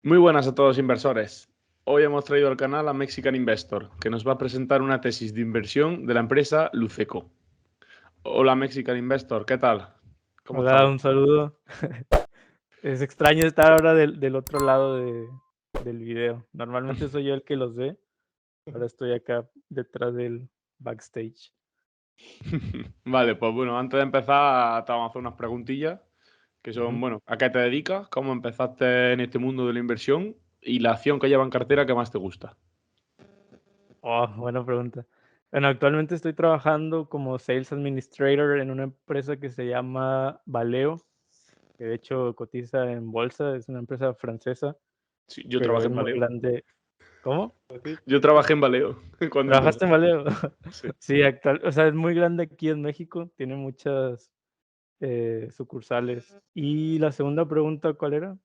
Muy buenas a todos inversores. Hoy hemos traído al canal a Mexican Investor, que nos va a presentar una tesis de inversión de la empresa Luceco. Hola Mexican Investor, ¿qué tal? ¿Cómo Hola, estamos? un saludo. Es extraño estar ahora del otro lado del video. Normalmente soy yo el que los ve. Ahora estoy acá detrás del backstage. Vale, pues bueno, antes de empezar te vamos a hacer unas preguntillas que son, Ujú. bueno, ¿a qué te dedicas? ¿Cómo empezaste en este mundo de la inversión? Y la acción que lleva en cartera que más te gusta. Oh, buena pregunta. Bueno, actualmente estoy trabajando como Sales Administrator en una empresa que se llama Valeo, que de hecho cotiza en bolsa. Es una empresa francesa, Sí, yo pero trabajé es en muy Valeo. grande. ¿Cómo? Yo trabajé en Valeo cuando empecé. ¿Trabajaste en Valeo? Sí. Sí, o sea, es muy grande aquí en México. Tiene muchas sucursales. Y la segunda pregunta, ¿cuál era?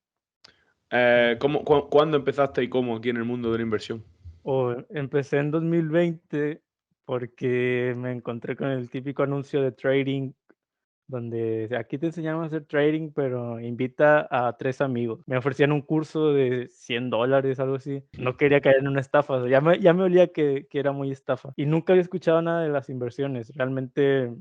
¿Cuándo empezaste y cómo aquí en el mundo de la inversión? Empecé en 2020 porque me encontré con el típico anuncio de trading donde aquí te enseñamos a hacer trading, pero invita a 3 amigos. Me ofrecían un curso de $100, algo así. No quería caer en una estafa, o sea, ya me olía que era muy estafa. Y nunca había escuchado nada de las inversiones. Realmente,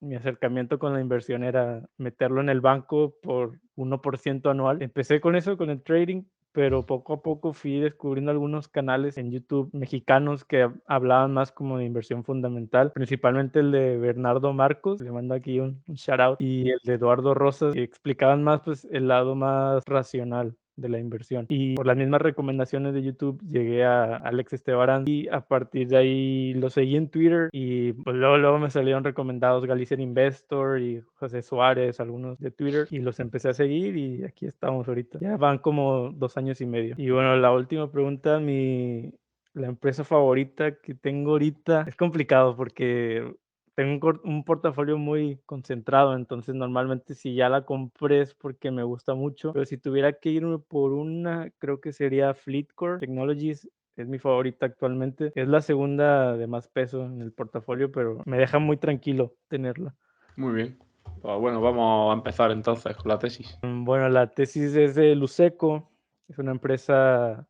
mi acercamiento con la inversión era meterlo en el banco por 1% anual. Empecé con eso, con el trading, pero poco a poco fui descubriendo algunos canales en YouTube mexicanos que hablaban más como de inversión fundamental, principalmente el de Bernardo Marcos, le mando aquí un shout out, y el de Eduardo Rosas, que explicaban más pues el lado más racional de la inversión. Y por las mismas recomendaciones de YouTube llegué a Alex Estebarán y a partir de ahí lo seguí en Twitter y pues luego me salieron recomendados Galician Investor y José Suárez, algunos de Twitter, y los empecé a seguir y aquí estamos ahorita. Ya van como 2 años y medio. Y bueno, la última pregunta, la empresa favorita que tengo ahorita es complicado porque tengo un portafolio muy concentrado, entonces normalmente si ya la compré es porque me gusta mucho, pero si tuviera que irme por una, creo que sería Fleetcore Technologies. Es mi favorita actualmente. Es la segunda de más peso en el portafolio, pero me deja muy tranquilo tenerla. Muy bien. Pues bueno, vamos a empezar entonces con la tesis. Bueno, la tesis es de Luceco, es una empresa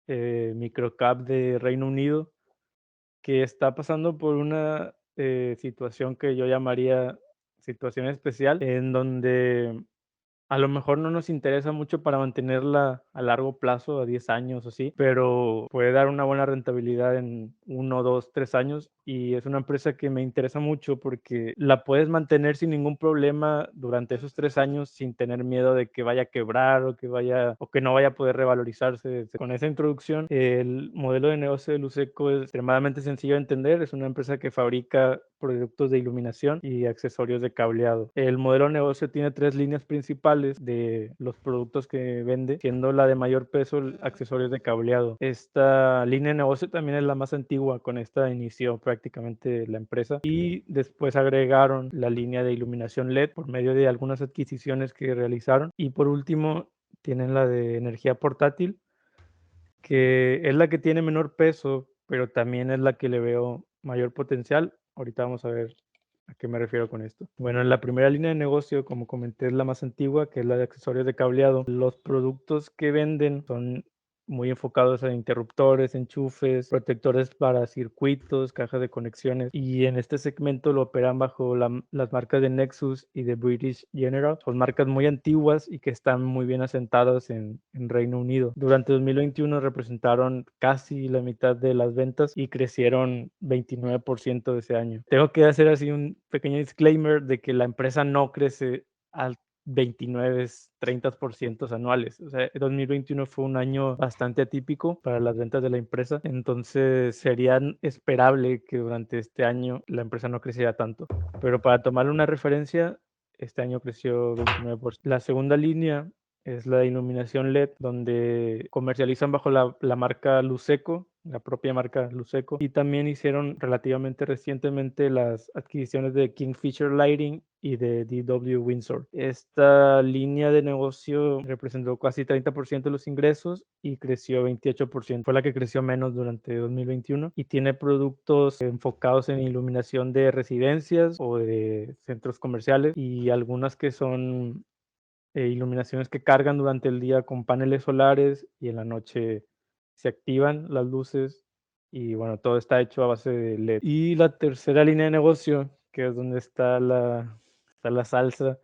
microcap de Reino Unido que está pasando por una situación que yo llamaría situación especial, en donde a lo mejor no nos interesa mucho para mantenerla a largo plazo, a 10 años o así, pero puede dar una buena rentabilidad en 1, 2, 3 años. Y es una empresa que me interesa mucho porque la puedes mantener sin ningún problema durante esos 3 años sin tener miedo de que vaya a quebrar o que no vaya a poder revalorizarse. Con esa introducción, el modelo de negocio de Luceco es extremadamente sencillo de entender. Es una empresa que fabrica productos de iluminación y accesorios de cableado. El modelo de negocio tiene 3 líneas principales de los productos que vende, siendo la de mayor peso accesorios de cableado. Esta línea de negocio también es la más antigua, con esta inició prácticamente la empresa y después agregaron la línea de iluminación LED por medio de algunas adquisiciones que realizaron y por último tienen la de energía portátil, que es la que tiene menor peso, pero también es la que le veo mayor potencial. Ahorita vamos a ver a qué me refiero con esto. Bueno, en la primera línea de negocio, como comenté, es la más antigua, que es la de accesorios de cableado. Los productos que venden son muy enfocados a interruptores, enchufes, protectores para circuitos, cajas de conexiones, y en este segmento lo operan bajo las marcas de Nexus y de British General. Son marcas muy antiguas y que están muy bien asentadas en Reino Unido. Durante 2021 representaron casi la mitad de las ventas y crecieron 29% de ese año. Tengo que hacer así un pequeño disclaimer de que la empresa no crece al 29, 30% anuales. O sea, 2021 fue un año bastante atípico para las ventas de la empresa, entonces sería esperable que durante este año la empresa no creciera tanto. Pero para tomar una referencia, este año creció 29%. La segunda línea es la de iluminación LED, donde comercializan bajo la marca Luceco, la propia marca Luceco, y también hicieron relativamente recientemente las adquisiciones de Kingfisher Lighting y de DW Windsor. Esta línea de negocio representó casi 30% de los ingresos y creció 28%. Fue la que creció menos durante 2021 y tiene productos enfocados en iluminación de residencias o de centros comerciales y algunas que son iluminaciones que cargan durante el día con paneles solares y en la noche se activan las luces y bueno, todo está hecho a base de LED. Y la tercera línea de negocio, que es donde está la salsa,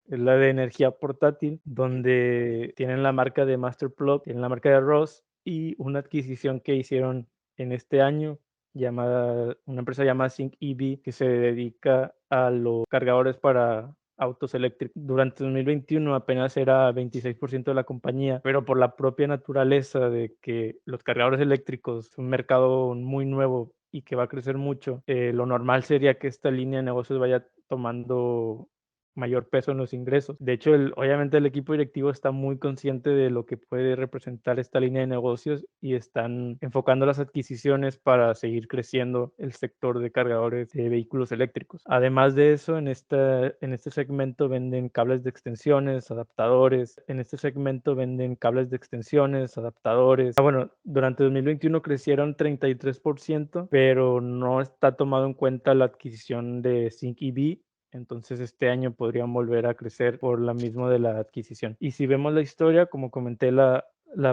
es la de energía portátil, donde tienen la marca de Masterplug, tienen la marca de Ross y una adquisición que hicieron en este año una empresa llamada Sync EV, que se dedica a los cargadores para autos eléctricos. Durante 2021 apenas era 26% de la compañía, pero por la propia naturaleza de que los cargadores eléctricos es un mercado muy nuevo y que va a crecer mucho, lo normal sería que esta línea de negocios vaya tomando mayor peso en los ingresos. De hecho, obviamente el equipo directivo está muy consciente de lo que puede representar esta línea de negocios y están enfocando las adquisiciones para seguir creciendo el sector de cargadores de vehículos eléctricos. Además de eso, en este segmento venden cables de extensiones, adaptadores. En este segmento venden cables de extensiones, adaptadores. Bueno, durante 2021 crecieron 33%, pero no está tomado en cuenta la adquisición de Sync EV. Entonces este año podrían volver a crecer por la misma de la adquisición. Y si vemos la historia, como comenté, la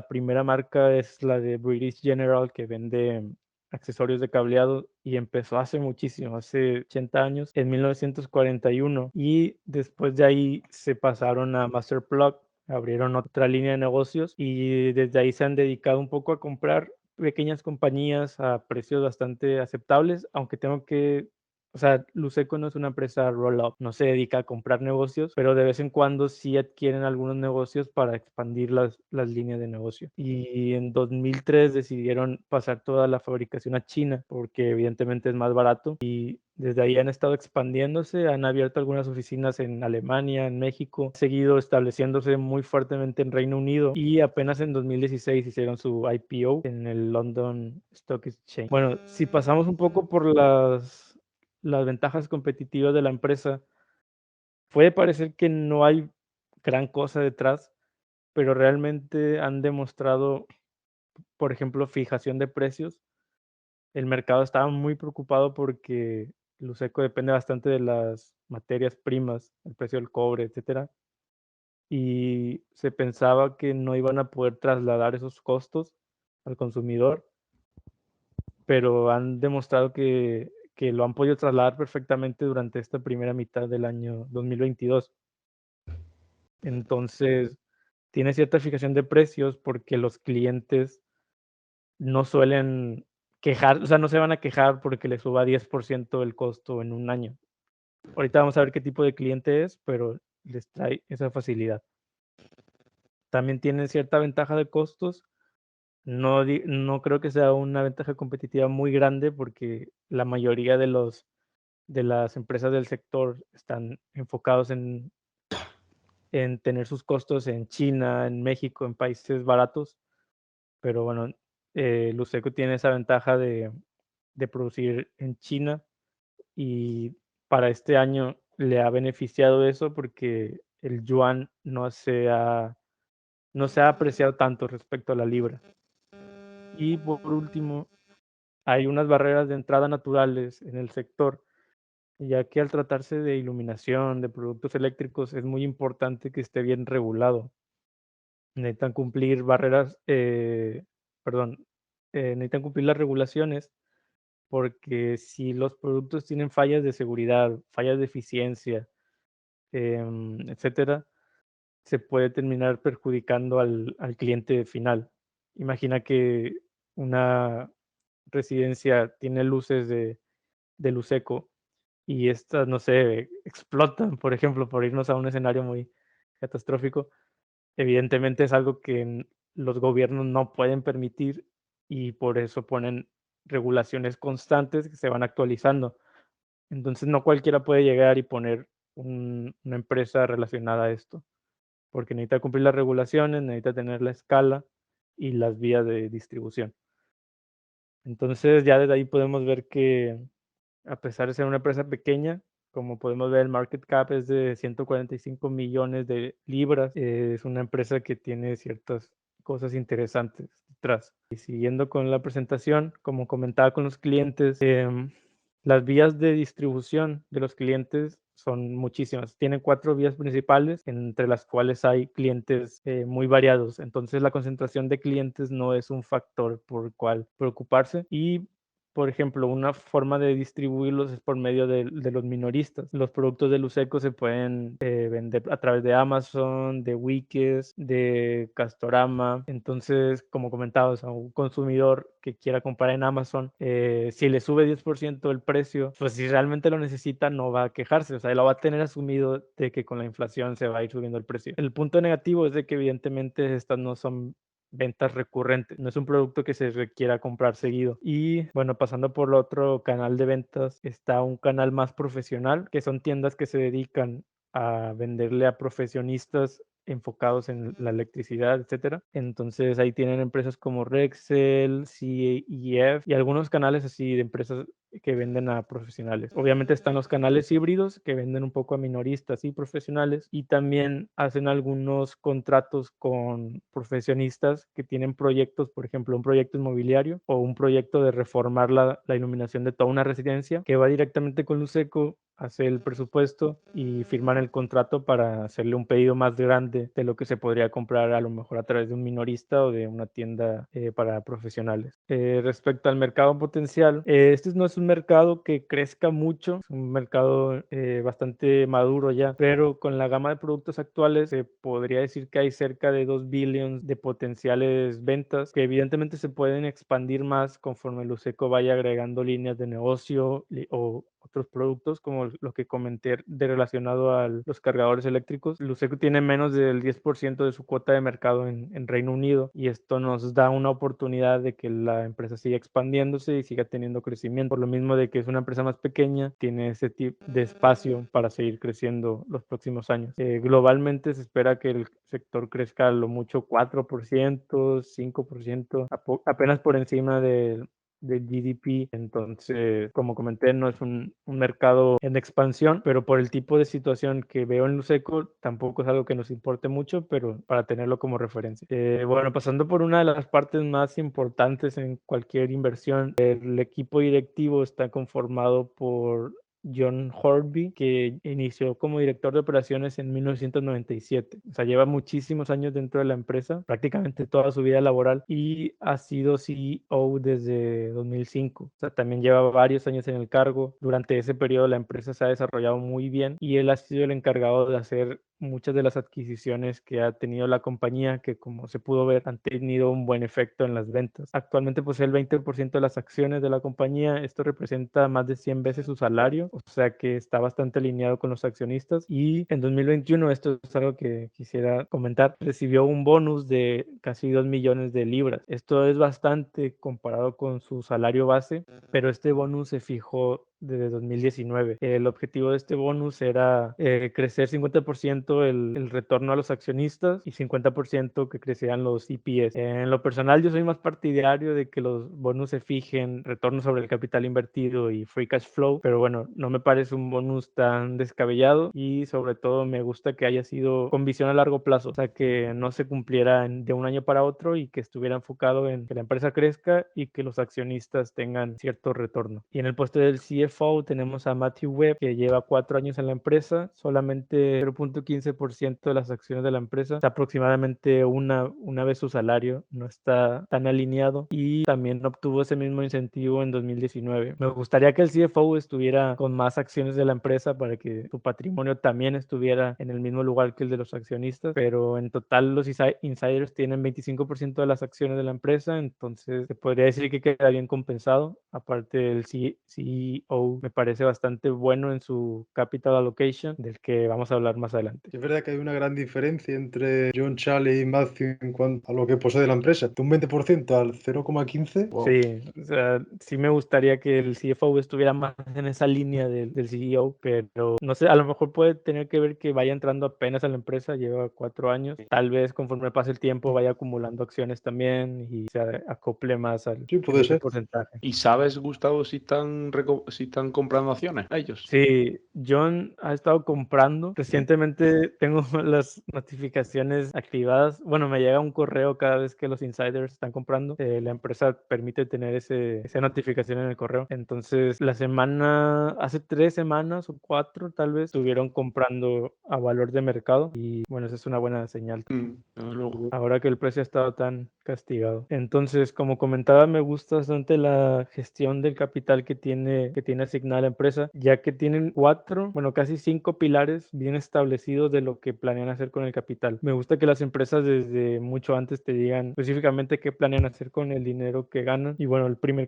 primera marca es la de British General, que vende accesorios de cableado y empezó hace muchísimo, hace 80 años, en 1941. Y después de ahí se pasaron a Masterplug, abrieron otra línea de negocios y desde ahí se han dedicado un poco a comprar pequeñas compañías a precios bastante aceptables, aunque tengo que o sea, Luceco no es una empresa roll-up, no se dedica a comprar negocios, pero de vez en cuando sí adquieren algunos negocios para expandir las líneas de negocio. Y en 2003 decidieron pasar toda la fabricación a China, porque evidentemente es más barato. Y desde ahí han estado expandiéndose, han abierto algunas oficinas en Alemania, en México, han seguido estableciéndose muy fuertemente en Reino Unido y apenas en 2016 hicieron su IPO en el London Stock Exchange. Bueno, si pasamos un poco por las ventajas competitivas de la empresa, puede parecer que no hay gran cosa detrás, pero realmente han demostrado, por ejemplo, fijación de precios. El mercado estaba muy preocupado porque Luceco depende bastante de las materias primas, el precio del cobre, etcétera, y se pensaba que no iban a poder trasladar esos costos al consumidor, pero han demostrado que lo han podido trasladar perfectamente durante esta primera mitad del año 2022. Entonces, tiene cierta fijación de precios porque los clientes no suelen quejar, o sea, no se van a quejar porque le suba 10% el costo en un año. Ahorita vamos a ver qué tipo de cliente es, pero les trae esa facilidad. También tiene cierta ventaja de costos. No creo que sea una ventaja competitiva muy grande porque la mayoría de las empresas del sector están enfocados en tener sus costos en China, en México, en países baratos, pero bueno, Luceco tiene esa ventaja de producir en China y para este año le ha beneficiado eso porque el yuan no se ha apreciado tanto respecto a la libra. Y por último, hay unas barreras de entrada naturales en el sector, ya que al tratarse de iluminación, de productos eléctricos, es muy importante que esté bien regulado. Necesitan cumplir perdón, necesitan cumplir las regulaciones, porque si los productos tienen fallas de seguridad, fallas de eficiencia, etcétera, se puede terminar perjudicando al cliente final. Imagina que una residencia tiene luces de Luceco y estas, no sé, explotan, por ejemplo, por irnos a un escenario muy catastrófico. Evidentemente es algo que los gobiernos no pueden permitir y por eso ponen regulaciones constantes que se van actualizando. Entonces no cualquiera puede llegar y poner una empresa relacionada a esto, porque necesita cumplir las regulaciones, necesita tener la escala y las vías de distribución. Entonces ya desde ahí podemos ver que a pesar de ser una empresa pequeña, como podemos ver, el market cap es de 145 millones de libras. Es una empresa que tiene ciertas cosas interesantes detrás. Y siguiendo con la presentación, como comentaba con los clientes, las vías de distribución de los clientes son muchísimas. Tienen 4 vías principales, entre las cuales hay clientes muy variados. Entonces la concentración de clientes no es un factor por el cual preocuparse. Y por ejemplo, una forma de distribuirlos es por medio de los minoristas. Los productos de Luceco se pueden vender a través de Amazon, de Wix, de Castorama. Entonces, como comentaba, o sea, un consumidor que quiera comprar en Amazon, si le sube 10% el precio, pues si realmente lo necesita, no va a quejarse. O sea, lo va a tener asumido de que con la inflación se va a ir subiendo el precio. El punto negativo es de que evidentemente estas no son ventas recurrentes, no es un producto que se requiera comprar seguido. Y bueno, pasando por el otro canal de ventas, está un canal más profesional, que son tiendas que se dedican a venderle a profesionistas enfocados en la electricidad, etcétera. Entonces ahí tienen empresas como Rexel, CEF y algunos canales así de empresas que venden a profesionales. Obviamente están los canales híbridos que venden un poco a minoristas y profesionales, y también hacen algunos contratos con profesionistas que tienen proyectos, por ejemplo, un proyecto inmobiliario o un proyecto de reformar la iluminación de toda una residencia, que va directamente con Luceco, hacer el presupuesto y firmar el contrato para hacerle un pedido más grande de lo que se podría comprar a lo mejor a través de un minorista o de una tienda para profesionales. Respecto al mercado potencial, este no es un mercado que crezca mucho, es un mercado bastante maduro ya, pero con la gama de productos actuales se podría decir que hay cerca de 2 billions de potenciales ventas que evidentemente se pueden expandir más conforme Luceco vaya agregando líneas de negocio o otros productos como lo que comenté de relacionado a los cargadores eléctricos. Luceco tiene menos del 10% de su cuota de mercado en Reino Unido, y esto nos da una oportunidad de que la empresa siga expandiéndose y siga teniendo crecimiento. Por lo mismo de que es una empresa más pequeña, tiene ese tipo de espacio para seguir creciendo los próximos años. Globalmente se espera que el sector crezca a lo mucho 4%, 5%, apenas por encima del GDP. Entonces, como comenté, no es un mercado en expansión, pero por el tipo de situación que veo en Luceco, tampoco es algo que nos importe mucho, pero para tenerlo como referencia. Bueno, pasando por una de las partes más importantes en cualquier inversión, el equipo directivo está conformado por John Hornby, que inició como director de operaciones en 1997. O sea, lleva muchísimos años dentro de la empresa, prácticamente toda su vida laboral, y ha sido CEO desde 2005. O sea, también lleva varios años en el cargo. Durante ese periodo la empresa se ha desarrollado muy bien y él ha sido el encargado de hacer muchas de las adquisiciones que ha tenido la compañía, que como se pudo ver han tenido un buen efecto en las ventas. Actualmente posee el 20% de las acciones de la compañía. Esto representa más de 100 veces su salario, o sea que está bastante alineado con los accionistas. Y en 2021, esto es algo que quisiera comentar, recibió un bonus de casi 2 millones de libras. Esto es bastante comparado con su salario base, pero este bonus se fijó desde 2019. El objetivo de este bonus era crecer 50% el retorno a los accionistas y 50% que crecieran los EPS. En lo personal, yo soy más partidario de que los bonus se fijen retorno sobre el capital invertido y free cash flow, pero bueno, no me parece un bonus tan descabellado, y sobre todo me gusta que haya sido con visión a largo plazo, o sea, que no se cumpliera de un año para otro y que estuviera enfocado en que la empresa crezca y que los accionistas tengan cierto retorno. Y en el puesto del CFO tenemos a Matthew Webb, que lleva 4 años en la empresa, solamente 0.15% de las acciones de la empresa, aproximadamente una vez su salario, no está tan alineado, y también obtuvo ese mismo incentivo en 2019. Me gustaría que el CFO estuviera con más acciones de la empresa para que su patrimonio también estuviera en el mismo lugar que el de los accionistas, pero en total los insiders tienen 25% de las acciones de la empresa, entonces se podría decir que queda bien compensado. Aparte, el CEO me parece bastante bueno en su capital allocation, del que vamos a hablar más adelante. Es verdad que hay una gran diferencia entre John, Charlie y Matthew en cuanto a lo que posee la empresa. De un 20% al 0,15. Wow. Sí, o sea, sí me gustaría que el CFO estuviera más en esa línea del CEO, pero no sé, a lo mejor puede tener que ver que vaya entrando apenas a la empresa, lleva 4 años. Tal vez conforme pase el tiempo vaya acumulando acciones también y se acople más Sí, puede ese ser. porcentaje. ¿Y sabes, Gustavo, si están comprando acciones a ellos. Sí, John ha estado comprando. Recientemente tengo las notificaciones activadas. Bueno, me llega un correo cada vez que los insiders están comprando. La empresa permite tener esa notificación en el correo. Entonces, hace 3 semanas o 4 tal vez, estuvieron comprando a valor de mercado. Y bueno, esa es una buena señal. Desde luego. Ahora que el precio ha estado tan castigado. Entonces, como comentaba, me gusta bastante la gestión del capital que tiene asignada la empresa, ya que tienen 4, bueno, casi 5 pilares bien establecidos de lo que planean hacer con el capital. Me gusta que las empresas desde mucho antes te digan específicamente qué planean hacer con el dinero que ganan. Y bueno, el primer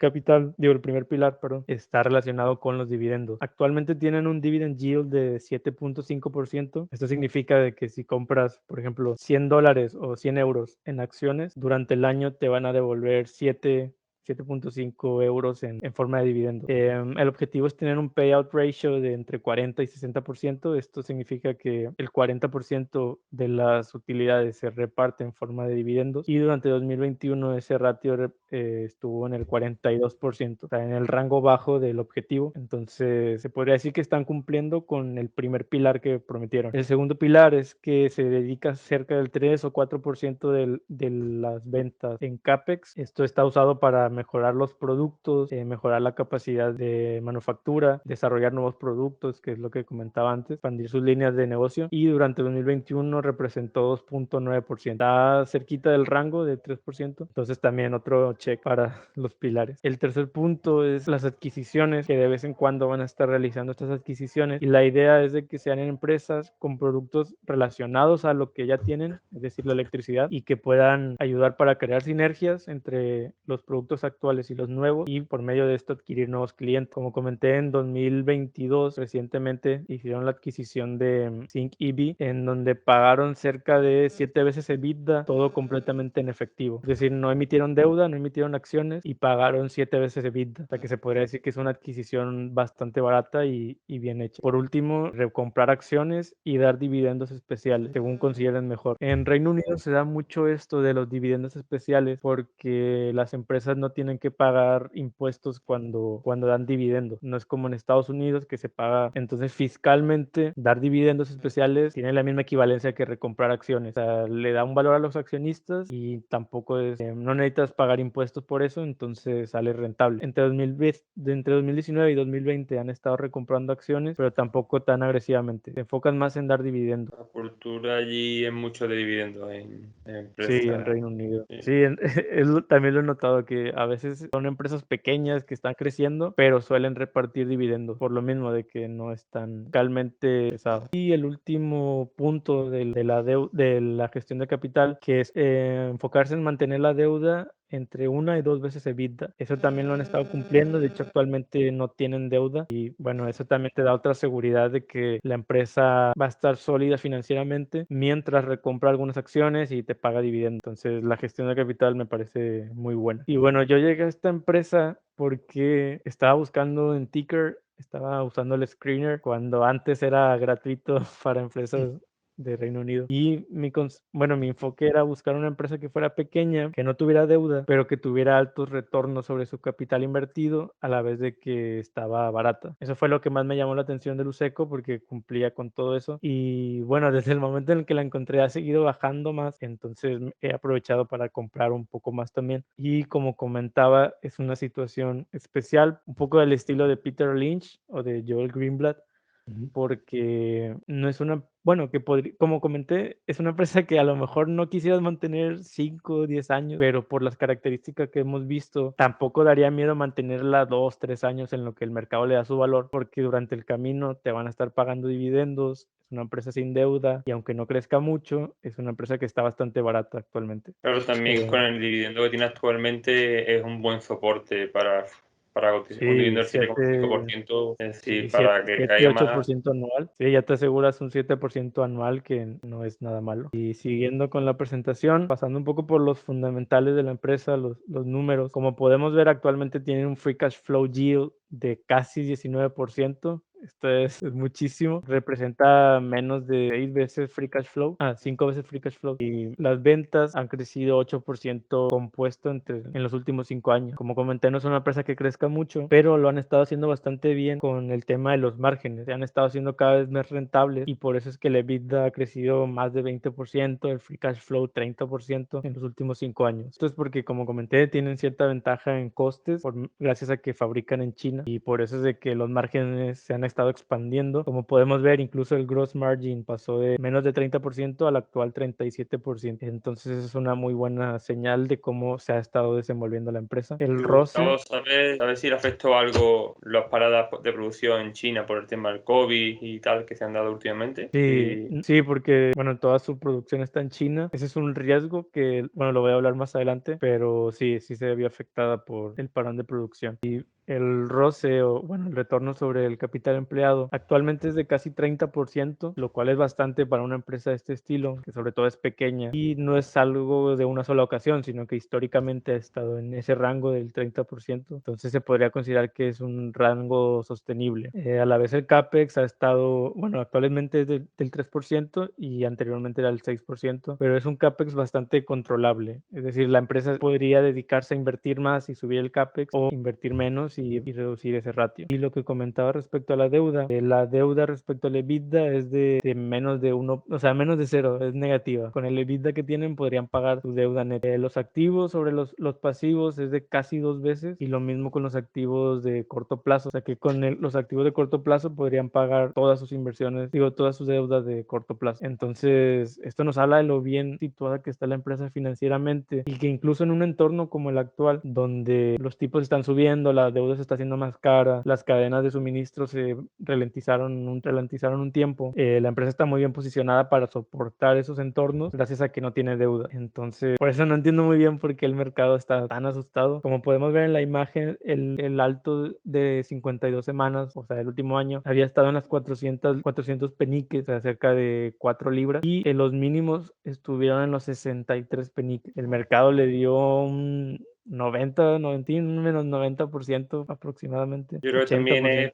pilar, perdón, está relacionado con los dividendos. Actualmente tienen un dividend yield de 7.5%. Esto significa de que si compras, por ejemplo, $100 o 100 euros en acciones, durante el año te van a devolver 7.5 euros en forma de dividendo. El objetivo es tener un payout ratio de entre 40 y 60%. Esto significa que el 40% de las utilidades se reparte en forma de dividendos y durante 2021 ese ratio estuvo en el 42%, o sea, en el rango bajo del objetivo. Entonces se podría decir que están cumpliendo con el primer pilar que prometieron. El segundo pilar es que se dedica cerca del 3 o 4% de las ventas en CAPEX. Esto está usado para mejorar los productos, mejorar la capacidad de manufactura, desarrollar nuevos productos, que es lo que comentaba antes, expandir sus líneas de negocio, y durante 2021 representó 2.9%. Está cerquita del rango de 3%, entonces también otro check para los pilares. El tercer punto es las adquisiciones, que de vez en cuando van a estar realizando estas adquisiciones, y la idea es de que sean empresas con productos relacionados a lo que ya tienen, es decir, la electricidad, y que puedan ayudar para crear sinergias entre los productos actuales y los nuevos, y por medio de esto adquirir nuevos clientes. Como comenté, en 2022 recientemente hicieron la adquisición de Sync EV, en donde pagaron cerca de 7 veces EBITDA, todo completamente en efectivo. Es decir, no emitieron deuda, no emitieron acciones y pagaron 7 veces EBITDA, o sea que se podría decir que es una adquisición bastante barata y bien hecha. Por último, recomprar acciones y dar dividendos especiales, según consideren mejor. En Reino Unido se da mucho esto de los dividendos especiales porque las empresas no tienen que pagar impuestos cuando dan dividendos. No es como en Estados Unidos que se paga. Entonces, fiscalmente, dar dividendos especiales tiene la misma equivalencia que recomprar acciones. O sea, le da un valor a los accionistas y tampoco no necesitas pagar impuestos por eso, entonces sale rentable. Entre 2019 y 2020 han estado recomprando acciones, pero tampoco tan agresivamente. Se enfocan más en dar dividendos. La cultura allí es mucho de dividendos en empresas. Sí, en Reino Unido. Sí. Sí, también lo he notado que a veces son empresas pequeñas que están creciendo, pero suelen repartir dividendos, por lo mismo de que no están realmente pesados. Y el último punto de la gestión de capital, que es enfocarse en mantener la deuda entre 1 y 2 veces EBITDA. Eso también lo han estado cumpliendo. De hecho, actualmente no tienen deuda y bueno, eso también te da otra seguridad de que la empresa va a estar sólida financieramente mientras recompra algunas acciones y te paga dividendos. Entonces, la gestión de capital me parece muy buena. Y bueno, yo llegué a esta empresa porque estaba buscando en Ticker, estaba usando el screener cuando antes era gratuito para empresas de Reino Unido. Y mi enfoque era buscar una empresa que fuera pequeña, que no tuviera deuda, pero que tuviera altos retornos sobre su capital invertido a la vez de que estaba barata. Eso fue lo que más me llamó la atención de Luceco porque cumplía con todo eso. Y bueno, desde el momento en el que la encontré ha seguido bajando más, entonces he aprovechado para comprar un poco más también. Y como comentaba, es una situación especial, un poco del estilo de Peter Lynch o de Joel Greenblatt, porque no es como comenté, es una empresa que a lo mejor no quisieras mantener 5 o 10 años, pero por las características que hemos visto, tampoco daría miedo mantenerla 2, 3 años en lo que el mercado le da su valor, porque durante el camino te van a estar pagando dividendos. Es una empresa sin deuda y aunque no crezca mucho, es una empresa que está bastante barata actualmente. Pero también con el dividendo que tiene actualmente es un buen soporte para un dividendo del 7,5%, es decir, para que caiga más. 7-8% anual. Sí, ya te aseguras un 7% anual, que no es nada malo. Y siguiendo con la presentación, pasando un poco por los fundamentales de la empresa, los números. Como podemos ver, actualmente tienen un free cash flow yield de casi 19%. Esto es muchísimo. Representa menos de 6 veces free cash flow, 5 veces free cash flow. Y las ventas han crecido 8% compuesto en los últimos 5 años. Como comenté, no es una empresa que crezca mucho, pero lo han estado haciendo bastante bien con el tema de los márgenes. Se han estado haciendo cada vez más rentables y por eso es que el EBITDA ha crecido más de 20%, el free cash flow 30% en los últimos 5 años. Esto es porque, como comenté, tienen cierta ventaja en costes gracias a que fabrican en China y por eso es de que los márgenes se han estado expandiendo. Como podemos ver, incluso el gross margin pasó de menos de 30% al actual 37%. Entonces es una muy buena señal de cómo se ha estado desenvolviendo la empresa. El ROCE... ¿Sabes si le afectó algo las paradas de producción en China por el tema del COVID y tal que se han dado últimamente? Sí, porque, bueno, toda su producción está en China. Ese es un riesgo que, bueno, lo voy a hablar más adelante, pero sí se vio afectada por el parón de producción. Y el ROCE, o bueno, el retorno sobre el capital empleado, actualmente es de casi 30%, lo cual es bastante para una empresa de este estilo, que sobre todo es pequeña y no es algo de una sola ocasión, sino que históricamente ha estado en ese rango del 30%. Entonces se podría considerar que es un rango sostenible. A la vez el CAPEX ha estado, bueno, actualmente es del 3% y anteriormente era el 6%, pero es un CAPEX bastante controlable. Es decir, la empresa podría dedicarse a invertir más y subir el CAPEX o invertir menos y reducir ese ratio. Y lo que comentaba respecto a la deuda respecto al EBITDA es de menos de 1, o sea, menos de 0, es negativa. Con el EBITDA que tienen podrían pagar su deuda neta. Los activos sobre los pasivos es de casi 2 veces y lo mismo con los activos de corto plazo. O sea que con los activos de corto plazo podrían pagar todas sus inversiones, todas sus deudas de corto plazo. Entonces, esto nos habla de lo bien situada que está la empresa financieramente y que incluso en un entorno como el actual, donde los tipos están subiendo, la deuda se está haciendo más cara, las cadenas de suministro se ralentizaron un tiempo, la empresa está muy bien posicionada para soportar esos entornos gracias a que no tiene deuda. Entonces, por eso no entiendo muy bien por qué el mercado está tan asustado. Como podemos ver en la imagen, el alto de 52 semanas, o sea, el último año, había estado en las 400 peniques, o sea, cerca de 4 libras, y los mínimos estuvieron en los 63 peniques. El mercado le dio un 90% aproximadamente. Yo creo que 80%. también es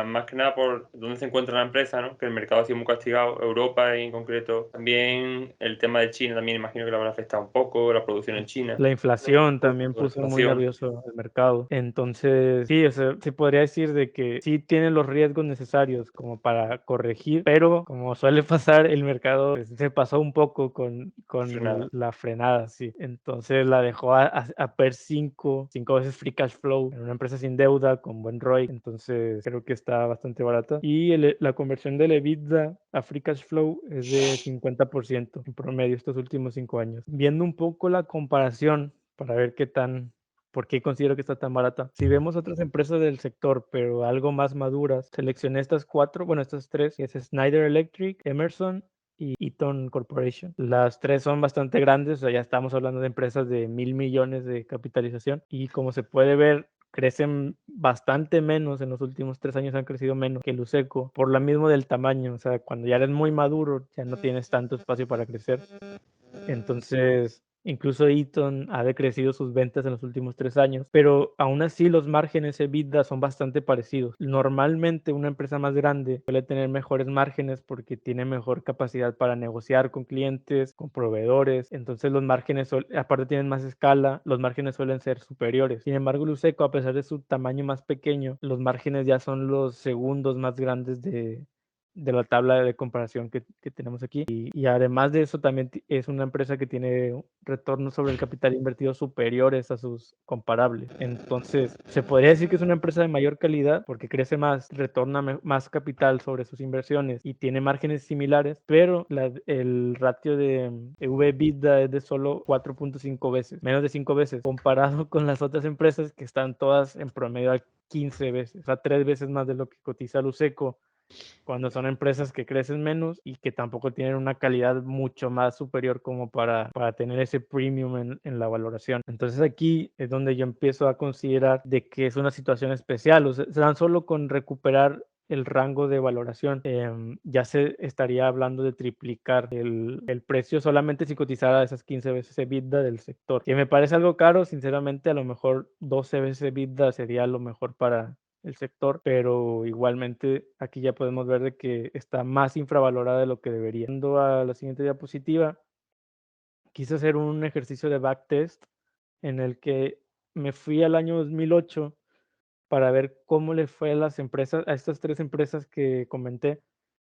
más que nada por dónde se encuentra la empresa, ¿no? Que el mercado ha sido muy castigado, Europa en concreto. También el tema de China, también imagino que le habrá afectado un poco, la producción en China. La inflación también puso muy nervioso el mercado. Entonces, sí, o sea, se podría decir de que sí tiene los riesgos necesarios como para corregir, pero como suele pasar, el mercado se pasó un poco con la frenada, sí. Entonces la dejó a per 5 veces free cash flow en una empresa sin deuda, con buen ROI. Entonces creo que está bastante barata. Y la conversión del EBITDA a free cash flow es de 50% en promedio estos últimos 5 años. Viendo un poco la comparación para ver por qué considero que está tan barata. Si vemos otras empresas del sector, pero algo más maduras, seleccioné estas tres, que es Schneider Electric, Emerson y Eaton Corporation. Las tres son bastante grandes, o sea, ya estamos hablando de empresas de 1,000 millones de capitalización y como se puede ver, crecen bastante menos, en los últimos 3 años han crecido menos que Luceco, por lo mismo del tamaño, o sea, cuando ya eres muy maduro, ya no tienes tanto espacio para crecer. Entonces, incluso Eaton ha decrecido sus ventas en los últimos 3 años, pero aún así los márgenes EBITDA son bastante parecidos. Normalmente una empresa más grande suele tener mejores márgenes porque tiene mejor capacidad para negociar con clientes, con proveedores, entonces los márgenes, aparte tienen más escala, los márgenes suelen ser superiores. Sin embargo, Luceco, a pesar de su tamaño más pequeño, los márgenes ya son los segundos más grandes de la tabla de comparación que tenemos aquí. Y además de eso, también es una empresa que tiene retornos sobre el capital invertido superiores a sus comparables. Entonces, se podría decir que es una empresa de mayor calidad porque crece más, retorna más capital sobre sus inversiones y tiene márgenes similares, pero el ratio de EV/EBITDA es de solo 4.5 veces, menos de 5 veces, comparado con las otras empresas que están todas en promedio a 15 veces, o sea, 3 veces más de lo que cotiza Luceco, cuando son empresas que crecen menos y que tampoco tienen una calidad mucho más superior como para tener ese premium en la valoración. Entonces aquí es donde yo empiezo a considerar de que es una situación especial, o sea, tan solo con recuperar el rango de valoración, ya se estaría hablando de triplicar el precio solamente si cotizara esas 15 veces EBITDA del sector, que me parece algo caro, sinceramente. A lo mejor 12 veces EBITDA sería lo mejor para el sector, pero igualmente aquí ya podemos ver de que está más infravalorada de lo que debería. Yendo a la siguiente diapositiva, quise hacer un ejercicio de backtest en el que me fui al año 2008 para ver cómo les fue a las empresas, a estas 3 empresas que comenté,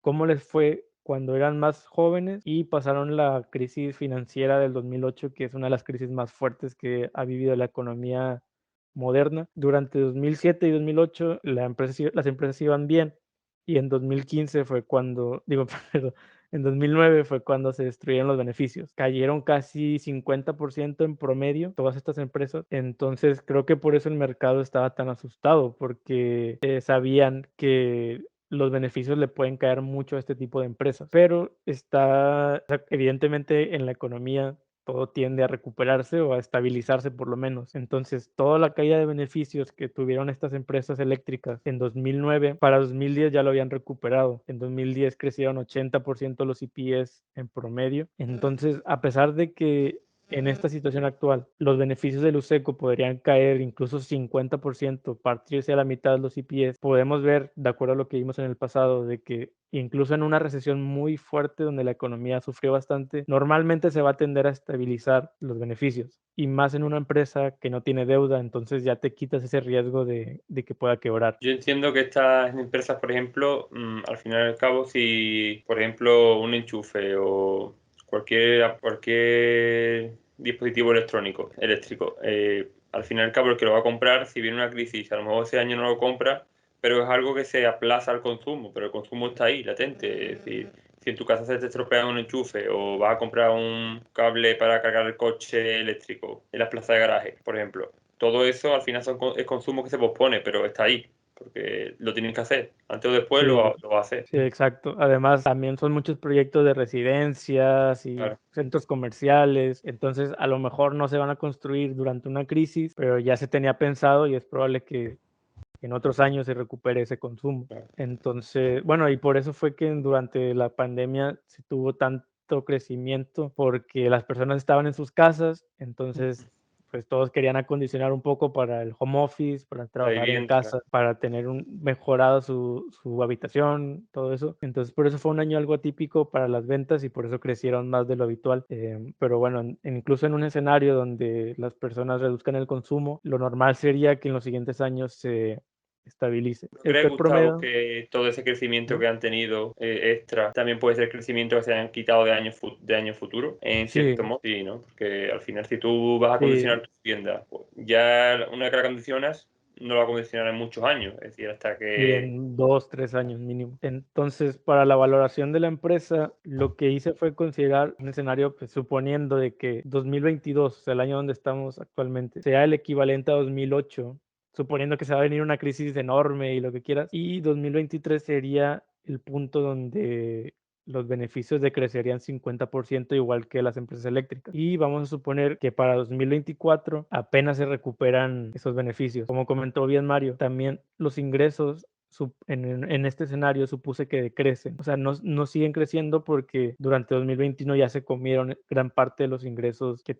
cómo les fue cuando eran más jóvenes y pasaron la crisis financiera del 2008, que es una de las crisis más fuertes que ha vivido la economía moderna. Durante 2007 y 2008 las empresas iban bien y en 2015 fue cuando, digo, perdón, en 2009 fue cuando se destruyeron los beneficios. Cayeron casi 50% en promedio todas estas empresas. Entonces creo que por eso el mercado estaba tan asustado, porque sabían que los beneficios le pueden caer mucho a este tipo de empresas. Pero está, o sea, evidentemente en la economía todo tiende a recuperarse o a estabilizarse por lo menos. Entonces, toda la caída de beneficios que tuvieron estas empresas eléctricas en 2009, para 2010 ya lo habían recuperado. En 2010 crecieron 80% los EPS en promedio. Entonces, a pesar de que en esta situación actual los beneficios de Luceco podrían caer incluso 50%, partirse a la mitad de los EPS, podemos ver, de acuerdo a lo que vimos en el pasado, de que incluso en una recesión muy fuerte donde la economía sufrió bastante, normalmente se va a tender a estabilizar los beneficios, y más en una empresa que no tiene deuda, entonces ya te quitas ese riesgo de que pueda quebrar. Yo entiendo que estas empresas, por ejemplo, al final y al cabo, si, por ejemplo, un enchufe o cualquier dispositivo electrónico, eléctrico, al final y al cabo el que lo va a comprar, si viene una crisis, a lo mejor ese año no lo compra, pero es algo que se aplaza al consumo, pero el consumo está ahí, latente. Es decir, si en tu casa se te estropea un enchufe o vas a comprar un cable para cargar el coche eléctrico en la plaza de garaje, por ejemplo, todo eso al final es consumo que se pospone, pero está ahí, porque lo tienen que hacer. Antes o después Sí. lo va a hacer. Sí, exacto. Además, también son muchos proyectos de residencias y Claro. centros comerciales, entonces a lo mejor no se van a construir durante una crisis, pero ya se tenía pensado y es probable que en otros años se recupere ese consumo. Claro. Entonces, bueno, y por eso fue que durante la pandemia se tuvo tanto crecimiento, porque las personas estaban en sus casas, entonces pues todos querían acondicionar un poco para el home office, para La trabajar en vivienda, casa, para tener mejorado su habitación, todo eso. Entonces por eso fue un año algo atípico para las ventas y por eso crecieron más de lo habitual. Pero bueno, incluso en un escenario donde las personas reduzcan el consumo, lo normal sería que en los siguientes años se estabilice. ¿No El crees, PER Gustavo, promedio, que todo ese crecimiento ¿no? que han tenido extra también puede ser crecimiento que se hayan quitado de años futuros? En Sí, cierto modo, sí, ¿no? Porque al final, si tú vas a sí, acondicionar tu vivienda, pues ya una vez que la acondicionas, no la acondicionarás en muchos años. Es decir, hasta y que... en 2, 3 años mínimo. Entonces, para la valoración de la empresa, lo que hice fue considerar un escenario, pues, suponiendo de que 2022, o sea, el año donde estamos actualmente, sea el equivalente a 2008, suponiendo que se va a venir una crisis enorme y lo que quieras, y 2023 sería el punto donde los beneficios decrecerían 50% igual que las empresas eléctricas. Y vamos a suponer que para 2024 apenas se recuperan esos beneficios. Como comentó bien Mario, también los ingresos en este escenario supuse que decrecen. O sea, no siguen creciendo porque durante 2021 ya se comieron gran parte de los ingresos que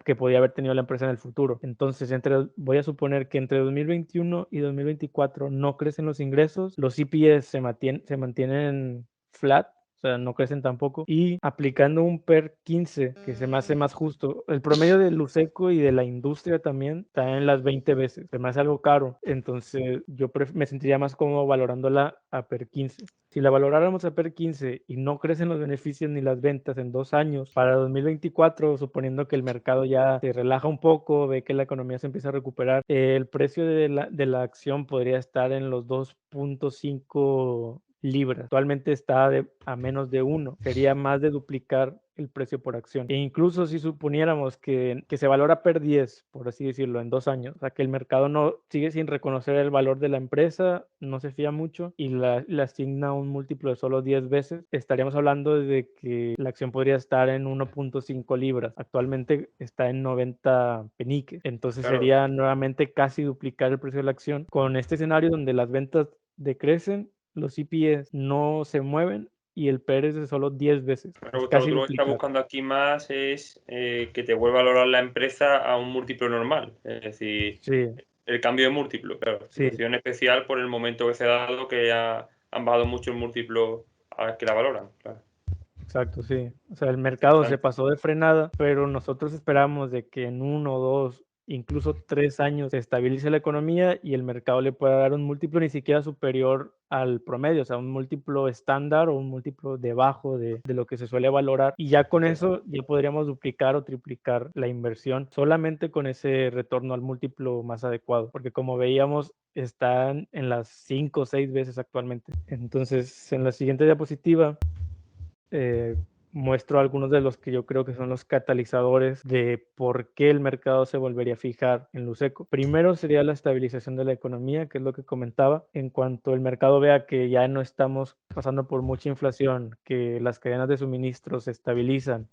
que podía haber tenido la empresa en el futuro. Entonces, voy a suponer que entre 2021 y 2024 no crecen los ingresos, los EPS se mantienen flat, o sea, no crecen tampoco. Y aplicando un PER 15, que se me hace más justo, el promedio de Luceco y de la industria también está en las 20 veces. Se me hace algo caro. Entonces, yo me sentiría más cómodo valorándola a PER 15. Si la valoráramos a PER 15 y no crecen los beneficios ni las ventas en 2 años, para 2024, suponiendo que el mercado ya se relaja un poco, ve que la economía se empieza a recuperar, el precio de la acción podría estar en los 2.5 libras. Actualmente está a menos de 1. Sería más de duplicar el precio por acción. E incluso si suponiéramos que se valora PER 10, por así decirlo, en 2 años, o sea, que el mercado no sigue sin reconocer el valor de la empresa, no se fía mucho y le asigna un múltiplo de solo 10 veces, estaríamos hablando de que la acción podría estar en 1.5 libras. Actualmente está en 90 peniques. Entonces Claro, sería nuevamente casi duplicar el precio de la acción. Con este escenario donde las ventas decrecen, los EPS no se mueven y el PER es de solo 10 veces. claro, Es Gustavo, casi tú lo que estás duplicar. buscando aquí más es que te vuelva a valorar la empresa a un múltiplo normal. Es decir, Sí, el cambio de múltiplo, claro. Sí. Situación especial por el momento que se ha dado, que han bajado mucho el múltiplo a que la valoran, claro. Exacto, sí. O sea, el mercado se pasó de frenada, pero nosotros esperamos de que en 1, 2, incluso 3 años se estabilice la economía y el mercado le pueda dar un múltiplo ni siquiera superior al promedio, o sea, un múltiplo estándar o un múltiplo debajo de lo que se suele valorar. Y ya con eso ya podríamos duplicar o triplicar la inversión solamente con ese retorno al múltiplo más adecuado, porque como veíamos, están en las 5 o 6 veces actualmente. Entonces, en la siguiente diapositiva muestro algunos de los que yo creo que son los catalizadores de por qué el mercado se volvería a fijar en Luceco. Primero sería la estabilización de la economía, que es lo que comentaba. En cuanto el mercado vea que ya no estamos pasando por mucha inflación, que las cadenas de suministro se estabilizan,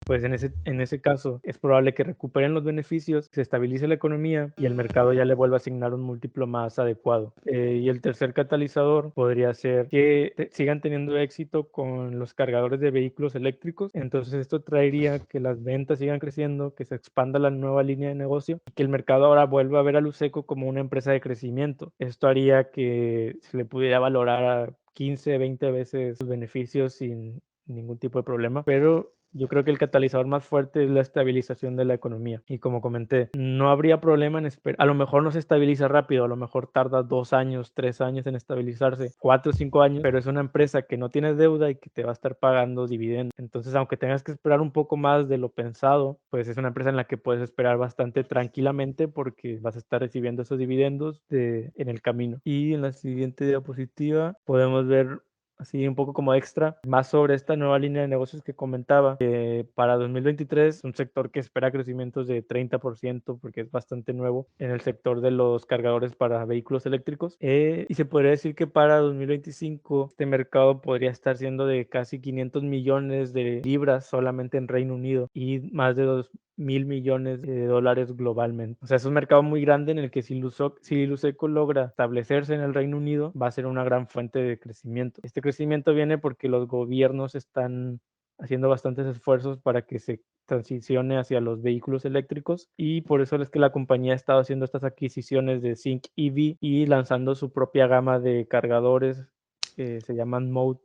pues en ese caso es probable que recuperen los beneficios, se estabilice la economía y el mercado ya le vuelva a asignar un múltiplo más adecuado. Y el tercer catalizador podría ser que sigan teniendo éxito con los cargadores de vehículos eléctricos. Entonces esto traería que las ventas sigan creciendo, que se expanda la nueva línea de negocio y que el mercado ahora vuelva a ver a Luceco como una empresa de crecimiento. Esto haría que se le pudiera valorar a 15, 20 veces sus beneficios sin ningún tipo de problema, pero yo creo que el catalizador más fuerte es la estabilización de la economía. Y como comenté, no habría problema en esperar. A lo mejor no se estabiliza rápido, a lo mejor tarda 2 años, 3 años en estabilizarse, 4 o 5 años, pero es una empresa que no tiene deuda y que te va a estar pagando dividendos. Entonces, aunque tengas que esperar un poco más de lo pensado, pues es una empresa en la que puedes esperar bastante tranquilamente porque vas a estar recibiendo esos dividendos en el camino. Y en la siguiente diapositiva podemos ver así un poco como extra, más sobre esta nueva línea de negocios que comentaba, que para 2023 un sector que espera crecimientos de 30% porque es bastante nuevo en el sector de los cargadores para vehículos eléctricos, y se podría decir que para 2025 este mercado podría estar siendo de casi 500 millones de libras solamente en Reino Unido y más de 2.000 millones de dólares globalmente. O sea, es un mercado muy grande en el que si Luceco logra establecerse en el Reino Unido, va a ser una gran fuente de crecimiento. Este crecimiento viene porque los gobiernos están haciendo bastantes esfuerzos para que se transicione hacia los vehículos eléctricos y por eso es que la compañía ha estado haciendo estas adquisiciones de Sync EV y lanzando su propia gama de cargadores que se llaman Mode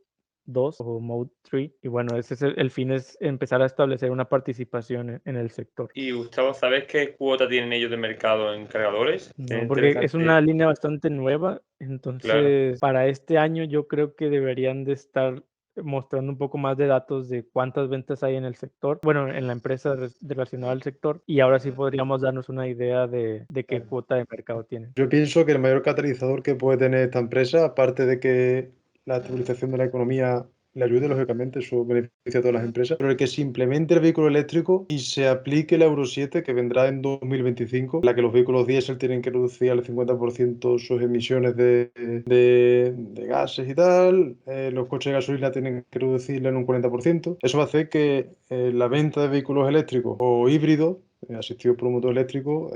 2 o Mode 3 y bueno, ese es el fin, es empezar a establecer una participación en el sector. Y Gustavo, ¿sabes qué cuota tienen ellos de mercado en cargadores? No, porque es una línea bastante nueva, entonces para este año yo creo que deberían de estar mostrando un poco más de datos de cuántas ventas hay en el sector, bueno, en la empresa relacionada al sector, y ahora sí podríamos darnos una idea de qué cuota de mercado tienen. Yo pienso que el mayor catalizador que puede tener esta empresa, aparte de que la estabilización de la economía le ayude, lógicamente, eso beneficia a todas las empresas, pero el que se implemente el vehículo eléctrico y se aplique el Euro 7, que vendrá en 2025, en la que los vehículos diésel tienen que reducir al 50% sus emisiones de gases y tal, los coches de gasolina tienen que reducirla en un 40%. Eso va a hacer que la venta de vehículos eléctricos o híbridos, asistidos por un motor eléctrico,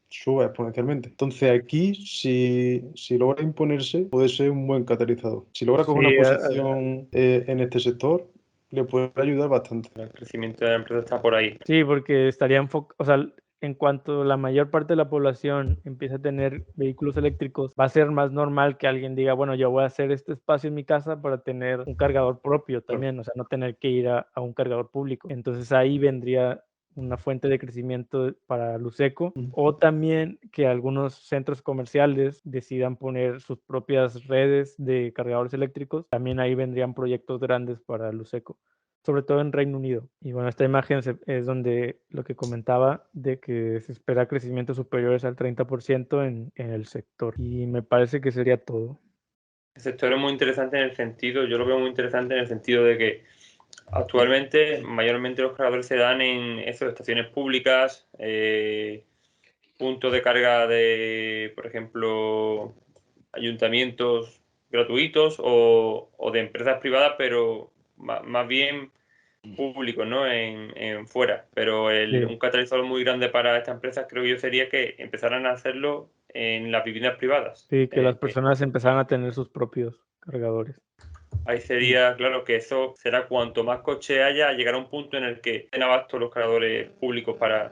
suba exponencialmente. Entonces aquí, si logra imponerse, puede ser un buen catalizador. Si logra coger una posición en este sector, le puede ayudar bastante. El crecimiento de la empresa está por ahí. Sí, porque estaría enfocado, o sea, en cuanto la mayor parte de la población empiece a tener vehículos eléctricos, va a ser más normal que alguien diga, bueno, yo voy a hacer este espacio en mi casa para tener un cargador propio también, o sea, no tener que ir a un cargador público. Entonces ahí vendría una fuente de crecimiento para Luceco, o también que algunos centros comerciales decidan poner sus propias redes de cargadores eléctricos, también ahí vendrían proyectos grandes para Luceco, sobre todo en Reino Unido. Y bueno, esta imagen es donde lo que comentaba de que se espera crecimientos superiores al 30% en el sector. Y me parece que sería todo. El sector es muy interesante en el sentido, yo lo veo muy interesante en el sentido de que actualmente mayormente los cargadores se dan en esas estaciones públicas, puntos de carga de, por ejemplo, ayuntamientos gratuitos o de empresas privadas, pero más bien públicos, ¿no? En fuera. Pero Sí. un catalizador muy grande para estas empresas creo yo sería que empezaran a hacerlo en las viviendas privadas. Sí, que las personas empezaran a tener sus propios cargadores. Ahí sería, claro, que eso será cuanto más coche haya, llegará a un punto en el que den abasto los cargadores públicos para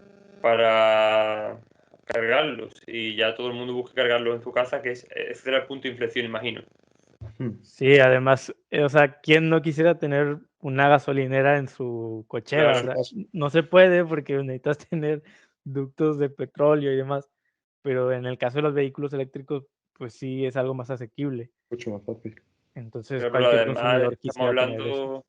cargarlos y ya todo el mundo busca cargarlos en su casa, que ese será el punto de inflexión, imagino. Sí, además, o sea, ¿quién no quisiera tener una gasolinera en su cochera? Claro. O sea, no se puede porque necesitas tener ductos de petróleo y demás, pero en el caso de los vehículos eléctricos, pues sí es algo más asequible. Mucho más fácil. Entonces, Pero cualquier además consumidor estamos quisiera tener eso. hablando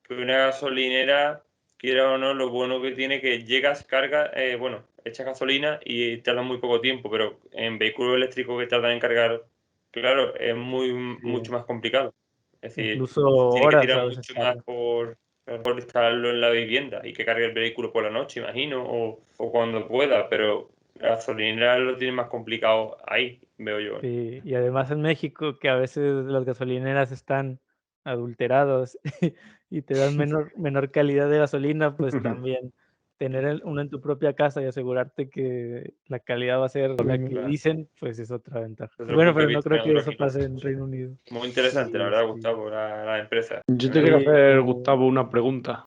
que una gasolinera, quiera o no, lo bueno que tiene que llegas, cargas, bueno, echas gasolina y tarda muy poco tiempo, pero en vehículos eléctricos que tardan en cargar, claro, es mucho más complicado. Es decir, Incluso tiene que horas a tirar veces mucho más tarda. por instalarlo en la vivienda y que cargue el vehículo por la noche, imagino, o cuando pueda, pero la gasolinera lo tiene más complicado ahí, veo yo. Sí, y además en México, que a veces las gasolineras están adulteradas y te dan menor calidad de gasolina, pues también tener una en tu propia casa y asegurarte que la calidad va a ser la que Claro. dicen, pues es otra ventaja. Desde Bueno, otro punto de pero no vista creo que eso tecnológico. pase en Reino Unido. Muy interesante, la Sí, verdad, sí. Gustavo, la empresa. Yo te quiero Sí, hacer, como- Gustavo, una pregunta.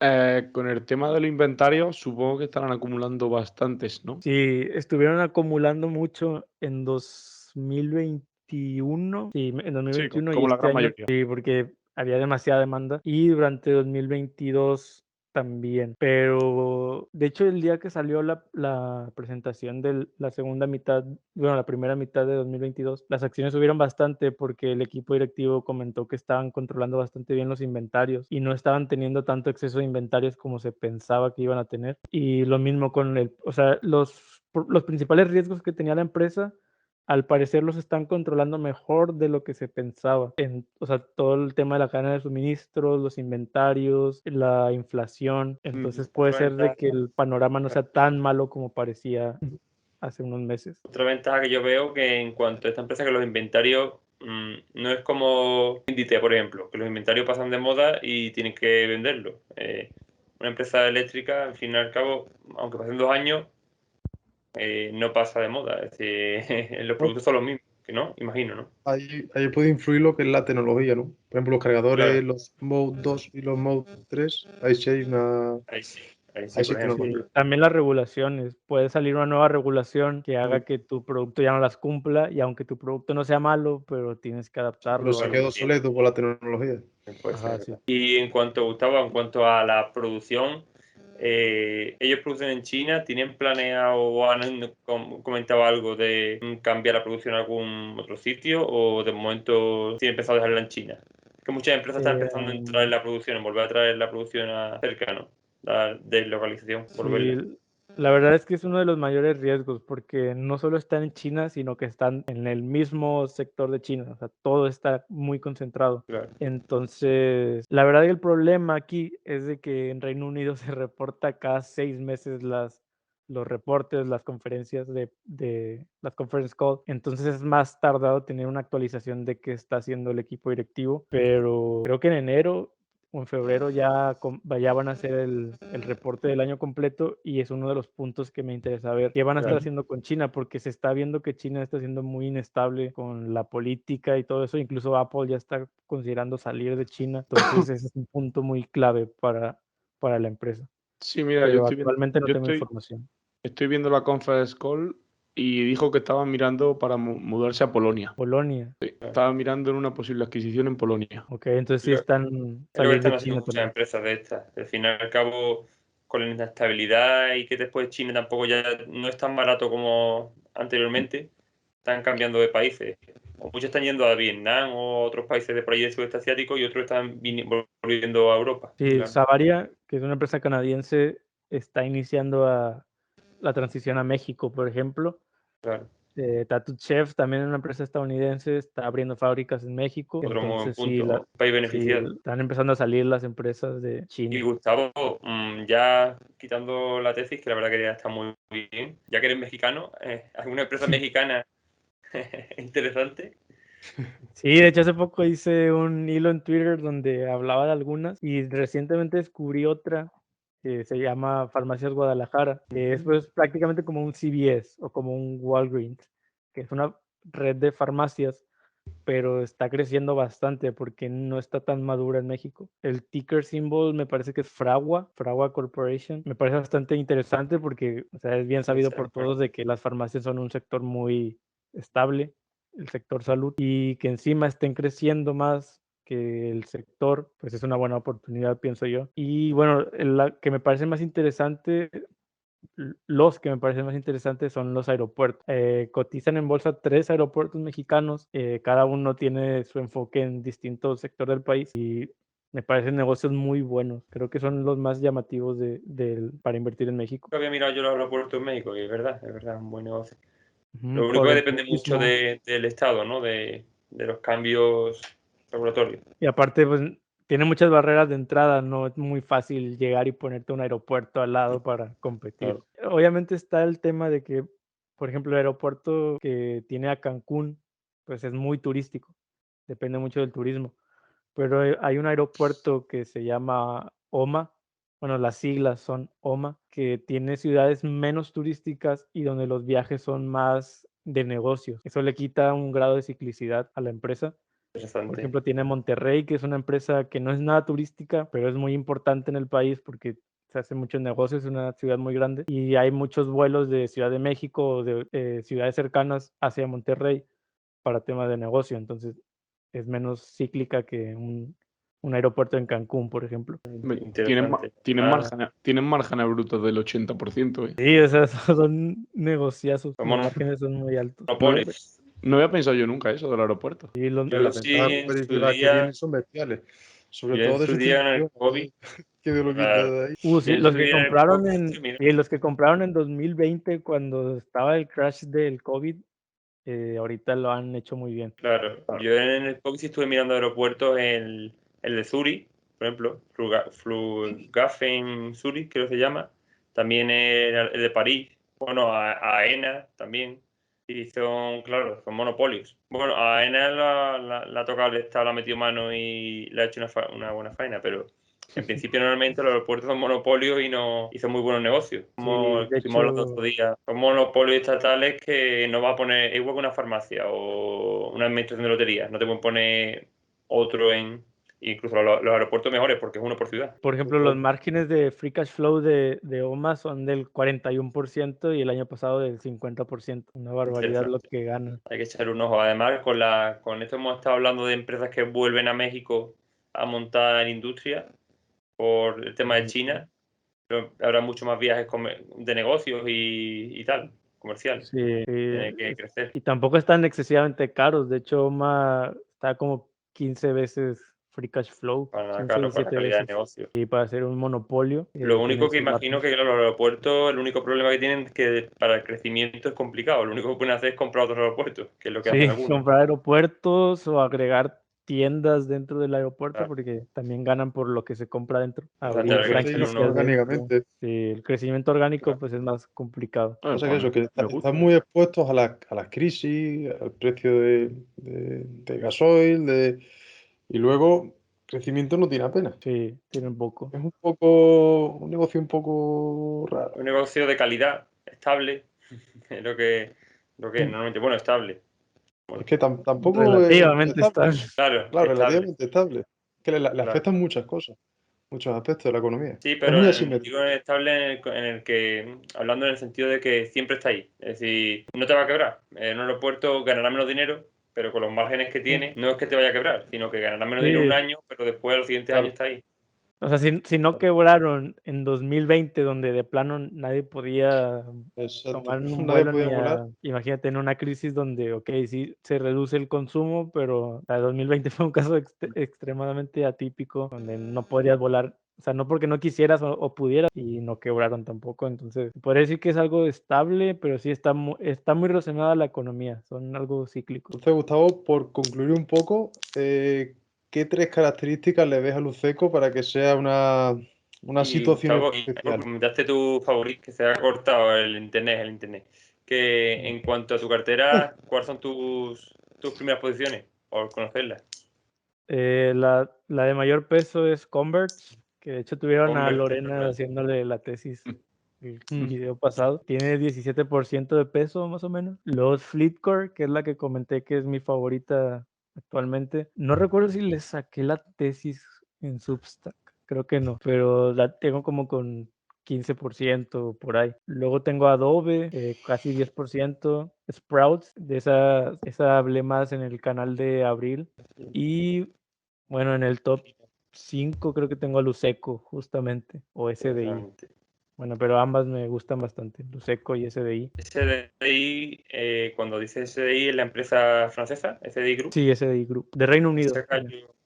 Con el tema del inventario, supongo que estarán acumulando bastantes, ¿no? Sí, estuvieron acumulando mucho en 2021, sí, en Sí, 2021 y como la este gran año, mayoría. sí, porque había demasiada demanda y durante 2022 también. Pero de hecho el día que salió la presentación de la segunda mitad, bueno, la primera mitad de 2022, las acciones subieron bastante porque el equipo directivo comentó que estaban controlando bastante bien los inventarios y no estaban teniendo tanto exceso de inventarios como se pensaba que iban a tener. Y lo mismo con o sea, los principales riesgos que tenía la empresa, al parecer los están controlando mejor de lo que se pensaba. O sea, todo el tema de la cadena de suministros, los inventarios, la inflación. Entonces puede Otra ser de que ventaja, el panorama no sea tan malo como parecía hace unos meses. otra ventaja que yo veo que en cuanto a esta empresa, que los inventarios no es como Inditex, por ejemplo, que los inventarios pasan de moda y tienen que venderlo. Una empresa eléctrica, al fin y al cabo, aunque pasen 2 años, no pasa de moda. Es decir, los productos son los mismos, que no, imagino, ¿no? Ahí puede influir lo que es la tecnología, ¿no? Por ejemplo, los cargadores, Claro, los Mode 2 y los Mode 3, ahí sí hay una. ahí sí, Ahí por sí que no. ejemplo. Sí, también las regulaciones. Puede salir una nueva regulación que haga que tu producto ya no las cumpla y aunque tu producto no sea malo, pero tienes que Pero adaptarlo se a queda lo... obsoleto por la tecnología. Puede ser, Ajá, ¿verdad? sí. Y en cuanto, Gustavo, en cuanto a la producción, ellos producen en China, ¿tienen planeado o han comentado algo de cambiar la producción a algún otro sitio o de momento tienen pensado dejarla en China? Que muchas empresas están empezando a entrar en la producción, en volver a traer la producción cerca, ¿no? La deslocalización, por verla. Sí, la verdad es que es uno de los mayores riesgos porque no solo están en China, sino que están en el mismo sector de China, o sea, todo está muy concentrado. Claro. Entonces, la verdad que el problema aquí es de que en Reino Unido se reporta cada 6 meses los reportes, las conferencias de las conference call. Entonces es más tardado tener una actualización de qué está haciendo el equipo directivo, pero creo que en enero o en febrero ya van a hacer el reporte del año completo y es uno de los puntos que me interesa ver qué van a estar Claro. haciendo con China, porque se está viendo que China está siendo muy inestable con la política y todo eso. Incluso Apple ya está considerando salir de China. Entonces ese es un punto muy clave para la empresa. Sí, mira, Pero actualmente no tengo información. estoy viendo la conference call y dijo que estaban mirando para mudarse a Polonia. Polonia. Sí, estaban mirando en una posible adquisición en Polonia. Ok, entonces sí Lo- están Es lo que salir están de haciendo China muchas también. empresas de estas. Al fin y al cabo, con la inestabilidad y que después China tampoco ya no es tan barato como anteriormente, están cambiando de países. O muchos están yendo a Vietnam o a otros países de por ahí del sudeste asiático y otros están volviendo a Europa. Sí, Claro, Savaria, que es una empresa canadiense, está iniciando la transición a México, por ejemplo. claro. Tattoo Chef, también es una empresa estadounidense, está abriendo fábricas en México. Otro muy buen Entonces sí, punto. País sí, beneficiado. están empezando a salir las empresas de Y China. Gustavo, ya quitando la tesis, que la verdad que ya está muy bien, ya que eres mexicano, ¿alguna empresa mexicana interesante? Sí, de hecho hace poco hice un hilo en Twitter donde hablaba de algunas y recientemente descubrí otra que se llama Farmacias Guadalajara, que es pues prácticamente como un CVS o como un Walgreens, que es una red de farmacias pero está creciendo bastante porque no está tan madura en México. El ticker symbol me parece que es Fragua Corporation. Me parece bastante interesante porque, o sea, es bien sabido por todos de que las farmacias son un sector muy estable, el sector salud, y que encima estén creciendo más que el sector, pues es una buena oportunidad, pienso yo. Y bueno, la que me parece más interesante, los que me parecen más interesantes son los aeropuertos. Cotizan en bolsa 3 aeropuertos mexicanos, cada uno tiene su enfoque en distintos sectores del país y me parecen negocios muy buenos. Creo que son los más llamativos para invertir en México. Había mirado yo los aeropuertos en México y es verdad, un buen negocio. Ujú, Lo único por que el depende mucho turismo. del Estado, ¿no? De los cambios regulatorios. Y aparte, pues tiene muchas barreras de entrada, no es muy fácil llegar y ponerte un aeropuerto al lado para competir. Claro. Obviamente está el tema de que, por ejemplo, el aeropuerto que tiene a Cancún, pues es muy turístico, depende mucho del turismo. Pero hay un aeropuerto que se llama OMA, bueno, las siglas son OMA, que tiene ciudades menos turísticas y donde los viajes son más de negocios. Eso le quita un grado de ciclicidad a la empresa. Por Interesante. ejemplo, tiene Monterrey, que es una empresa que no es nada turística, pero es muy importante en el país porque se hace muchos negocios, es una ciudad muy grande y hay muchos vuelos de Ciudad de México o de ciudades cercanas hacia Monterrey para temas de negocio. Entonces, es menos cíclica que un aeropuerto en Cancún, por ejemplo. Interesante. Tienen márgenes brutos del 80%. Sí, o sea, esos son negociazos, Son los márgenes son muy altos. monopolios. No había pensado yo nunca eso del aeropuerto. Y los, Yo Las sí, ventajas en su competitivas que día, tienen son bestiales. Sobre yo en todo de su día en el sustitución. COVID, Qué de lo quita de ahí. sí, yo en los su que día en el compraron COVID, mira, y los que compraron en 2020 cuando estaba el crash del COVID, ahorita lo han hecho muy bien. claro, yo en el COVID sí estuve mirando aeropuertos, el de Zurich, por ejemplo, Flughafen Zurich, creo que se llama, también el de París, bueno, AENA también, y son, claro, son monopolios. Bueno, a AENA la ha tocado el Estado, la ha metido mano y le ha hecho una buena faena, pero en principio normalmente los aeropuertos son monopolios y son muy buenos negocios. Como Sí, de estuvimos hablando hecho, otro día, son monopolios estatales que no va a poner, es igual que una farmacia o una administración de loterías, no te pueden poner otro incluso los aeropuertos mejores porque es uno por ciudad. por ejemplo, los márgenes de free cash flow de OMA son del 41% y el año pasado del 50%. Una barbaridad lo Interesante. que ganan. Hay que echar un ojo. Además, con esto hemos estado hablando de empresas que vuelven a México a montar industria por el tema de China. Pero habrá mucho más viajes de negocios y tal, comercial. Sí, Tiene que crecer. y tampoco están excesivamente caros. De hecho, OMA está como 15 veces free cash flow, Para, 15, claro, para 17 calidad de veces. negocio. Y para ser un monopolio, Lo tienen único que sus imagino márgenes. que claro, los aeropuertos, el único problema que tienen es que para el crecimiento es complicado. Lo único que pueden hacer es comprar otros aeropuertos, que es lo que hacen Sí, algunos. comprar aeropuertos o agregar tiendas dentro del aeropuerto Claro. porque también ganan por lo que se compra dentro. O sea, Abrir tendrá que Crecer echar uno. franquicias dentro. orgánicamente. Sí, el crecimiento orgánico Claro. pues es más complicado. O sea que Pues eso, que me gusta. están muy expuestos a las crisis, al precio de gasoil, y luego crecimiento no tiene apenas. Sí, tienen poco. Es un negocio un poco raro. Un negocio de calidad, estable, es lo que es normalmente, bueno, estable. Es que tampoco es muy Relativamente estable. estable. Claro, Claro, estable, relativamente estable. Es que le claro. afectan muchas cosas, muchos aspectos de la economía. Sí, Es pero muy asimétrico. digo estable en el que, hablando en el sentido de que siempre está ahí. Es decir, no te va a quebrar. En un aeropuerto ganará menos dinero, pero con los márgenes que tiene, no es que te vaya a quebrar, sino que ganará menos dinero un Sí, año, pero después al siguiente año Claro, está ahí. o sea, si no quebraron en 2020, donde de plano nadie podía exacto. tomar un Nadie vuelo podía volar. imagínate en una crisis donde, ok, sí se reduce el consumo, pero 2020 fue un caso extremadamente atípico, donde no podías volar, o sea, no porque no quisieras o pudieras, y no quebraron tampoco, entonces, podría decir que es algo estable, pero sí está muy relacionada a la economía, son algo cíclicos. Entonces, Gustavo, por concluir un poco, ¿qué tres características le ves a Luceco para que sea una Y situación Gustavo, y especial? comentaste tu favorito, que se ha cortado el internet. Que en cuanto a tu cartera, ¿cuáles son tus primeras posiciones? Por conocerlas. La de mayor peso es Converts, que de hecho tuvieron a Convert, Lorena haciéndole la tesis el video pasado. Tiene 17% de peso más o menos. Luego Fleetcore, que es la que comenté que es mi favorita actualmente. No recuerdo si le saqué la tesis en Substack, creo que no, pero la tengo como con 15% por ahí. Luego tengo Adobe, casi 10%, Sprouts, esa hablé más en el canal de abril. Y bueno, en el top 5 creo que tengo a Luceco, justamente, o SDI. Interesante. Bueno, pero ambas me gustan bastante, Luceco y SDI. SDI, cuando dice SDI, ¿es la empresa francesa? SDI Group. Sí, SDI Group, de Reino Unido. Esa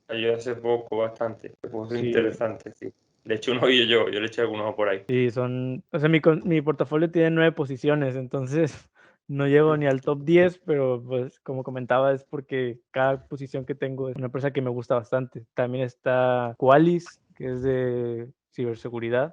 cayó hace poco bastante. Se puso Sí. interesante, sí. Le eché un ojo yo le eché algunos ojos por ahí. Sí, o sea, mi portafolio tiene 9 posiciones, entonces no llego ni al top 10, pero pues como comentaba es porque cada posición que tengo es una empresa que me gusta bastante. También está Qualys, que es de ciberseguridad,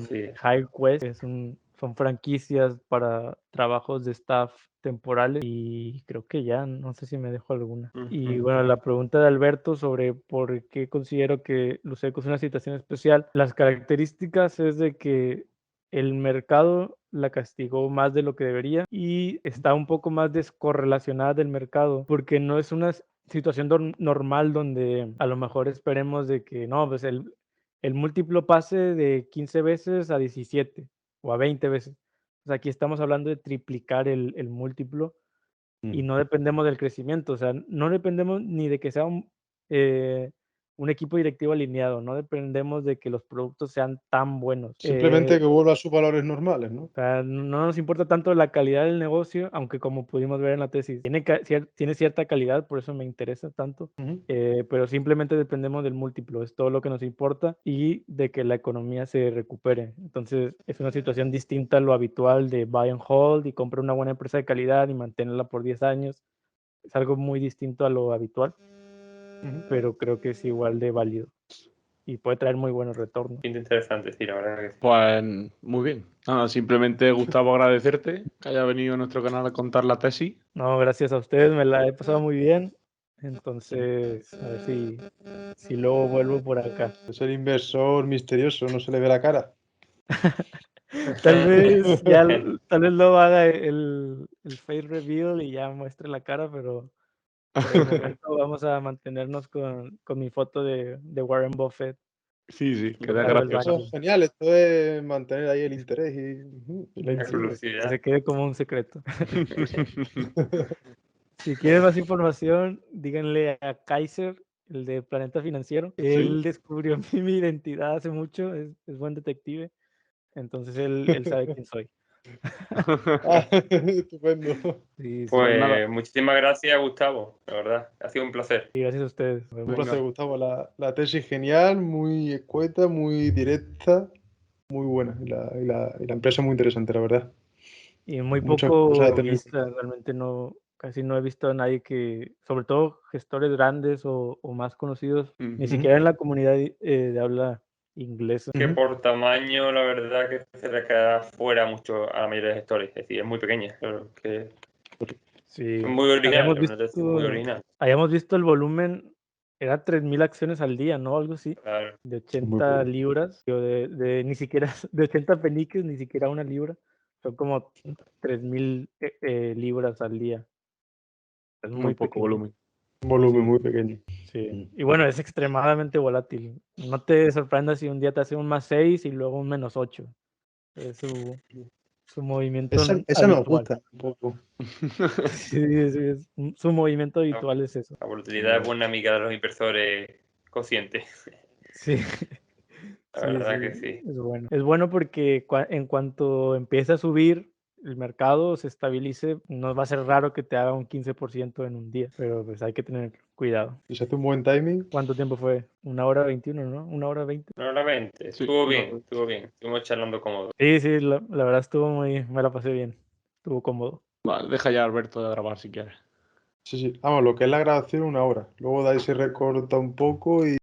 Sí. HireQuest, que son franquicias para trabajos de staff temporales, y creo que ya, no sé si me dejo alguna. Y bueno, la pregunta de Alberto sobre por qué considero que Luceco es una situación especial, las características es de que el mercado la castigó más de lo que debería y está un poco más descorrelacionada del mercado, porque no es una situación normal donde a lo mejor esperemos de que no, pues el múltiplo pase de 15 veces a 17 o a 20 veces. O sea, aquí estamos hablando de triplicar el múltiplo y no dependemos del crecimiento. O sea, no dependemos ni de que sea un equipo directivo alineado, no dependemos de que los productos sean tan buenos. Simplemente que vuelva a sus valores normales, ¿no? O sea, no nos importa tanto la calidad del negocio, aunque como pudimos ver en la tesis, tiene cierta calidad, por eso me interesa tanto, pero simplemente dependemos del múltiplo, es todo lo que nos importa y de que la economía se recupere. Entonces, es una situación distinta a lo habitual de buy and hold y comprar una buena empresa de calidad y mantenerla por 10 años. Es algo muy distinto a lo habitual, pero creo que es igual de válido y puede traer muy buenos retornos. Interesante, sí, la verdad que sí. Pues muy bien. Nada, simplemente Gustavo agradecerte que haya venido a nuestro canal a contar la tesis. No, gracias a ustedes, me la he pasado muy bien. Entonces, a ver si luego vuelvo por acá. Es el inversor misterioso, no se le ve la cara. Tal vez luego haga el face reveal y ya muestre la cara, pero por el momento vamos a mantenernos con mi foto de Warren Buffett. Sí, Y queda claro, el gracioso. Eso es genial, esto es mantener ahí el interés y la La intriga. Que curiosidad. se quede como un secreto. Si quieren más información, díganle a Kaiser, el de Planeta Financiero. Él descubrió mi identidad hace mucho, es buen detective, entonces él sabe quién soy. Ah, estupendo. Sí, Pues nada. Pues muchísimas gracias, Gustavo. La verdad, ha sido un placer. Y gracias a ustedes. Nos Un vemos. placer, Gustavo. La tesis genial, muy escueta, muy directa, muy buena. Y la empresa muy interesante, la verdad. Y muy Muchas cosas a poco tener en vista, realmente casi no he visto a nadie que, sobre todo gestores grandes o más conocidos, ni Ujú. siquiera en la comunidad de habla inglesa. Que por tamaño, la verdad que se le queda fuera mucho a la mayoría de gestores. Es decir, es muy pequeña. Pero que Sí, es muy original, es una tesis muy original. habíamos visto el volumen, era 3.000 acciones al día, ¿no? Algo así, Claro. de Muy 80 poco. libras, digo, ni siquiera, de 80 peniques, ni siquiera una libra, son como 3.000 libras al día. Es Muy muy poco pequeño. volumen. Un volumen Sí. muy pequeño. Sí. Y bueno, es extremadamente volátil. No te sorprendas si un día te hace un +6 y luego un -8. Es su movimiento Esa nos habitual. gusta un poco. Sí, su movimiento habitual es eso. La volatilidad es buena amiga de los inversores conscientes. Sí. La Sí, verdad que sí. es bueno. Es bueno porque en cuanto empiece a subir el mercado, se estabilice, no va a ser raro que te haga un 15% en un día, pero pues hay que tener cuidado. Si se hace un buen timing, ¿Cuánto tiempo fue? 1 hora 21, ¿no? 1 hora 20. Normalmente, Sí, estuvo bien, no. estuvo bien. Estuvimos charlando cómodo. Sí, la verdad me la pasé bien. Estuvo cómodo. Vale, deja ya a Alberto de grabar si quieres. sí. Vamos, lo que es la grabación, 1 hora. Luego de ahí se recorta un poco y